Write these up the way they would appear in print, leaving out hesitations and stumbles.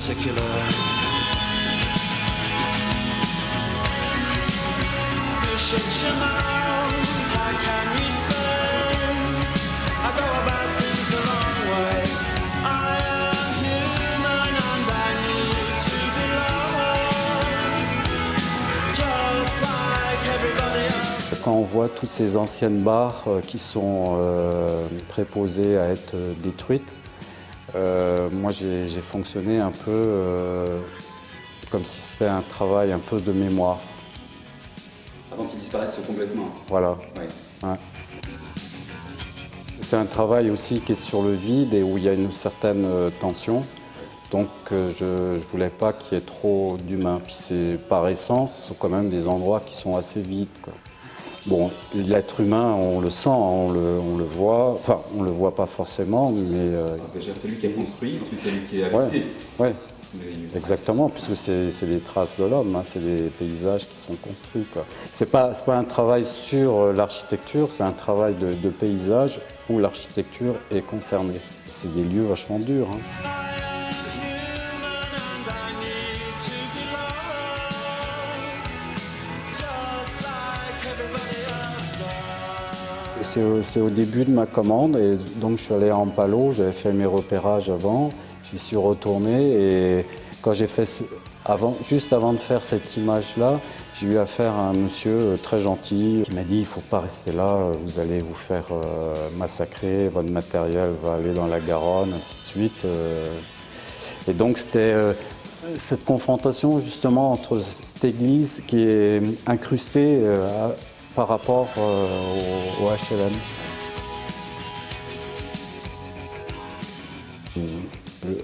particular. You shut your mouth, how can you say I go about things the wrong way? I am human and I need to be loved, just like everybody else. Quand on voit toutes ces anciennes barres qui sont préposées à être détruites, moi j'ai fonctionné un peu comme si c'était un travail un peu de mémoire. Avant qu'ils disparaissent complètement. Voilà. Ouais. Ouais. C'est un travail aussi qui est sur le vide et où il y a une certaine tension. Donc je ne voulais pas qu'il y ait trop d'humains. Puis c'est par essence, ce sont quand même des endroits qui sont assez vides, quoi. Bon, l'être humain, on le sent, on le voit. Enfin, on ne le voit pas forcément, mais... Déjà, c'est lui qui a construit, ensuite c'est lui qui a habité. Ouais, exactement, puisque c'est des traces de l'homme, hein, c'est des paysages qui sont construits, quoi. C'est pas un travail sur l'architecture, c'est un travail de paysage où l'architecture est concernée. C'est des lieux vachement durs, hein. C'est au début de ma commande et donc je suis allé à Ampalo, j'avais fait mes repérages avant, j'y suis retourné et quand j'ai fait, juste avant de faire cette image-là, j'ai eu affaire à un monsieur très gentil qui m'a dit « il ne faut pas rester là, vous allez vous faire massacrer, votre matériel va aller dans la Garonne, ainsi de suite ». Et donc c'était cette confrontation justement entre cette église qui est incrustée par rapport au HLM.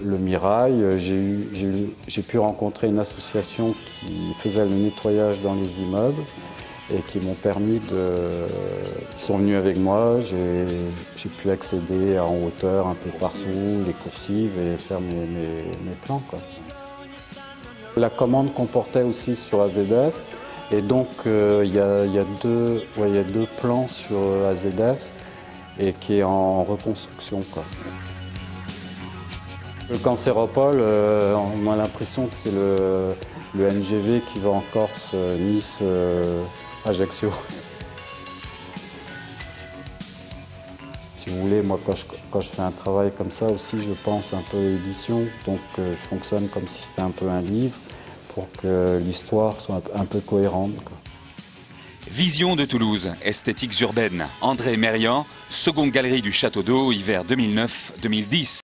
Le Mirail, j'ai pu rencontrer une association qui faisait le nettoyage dans les immeubles et qui m'ont permis Ils sont venus avec moi, j'ai pu accéder en hauteur un peu partout, les coursives et faire mes plans, quoi. La commande comportait aussi sur AZF. Et donc, il y a deux plans sur AZF et qui est en reconstruction, quoi. Le Cancéropole, on a l'impression que c'est le NGV qui va en Corse, Nice, Ajaccio. Si vous voulez, moi, quand je fais un travail comme ça aussi, je pense un peu édition. Donc, je fonctionne comme si c'était un peu un livre, pour que l'histoire soit un peu cohérente, quoi. Vision de Toulouse, esthétiques urbaines. André Mérian, seconde galerie du Château d'Eau, hiver 2009-2010.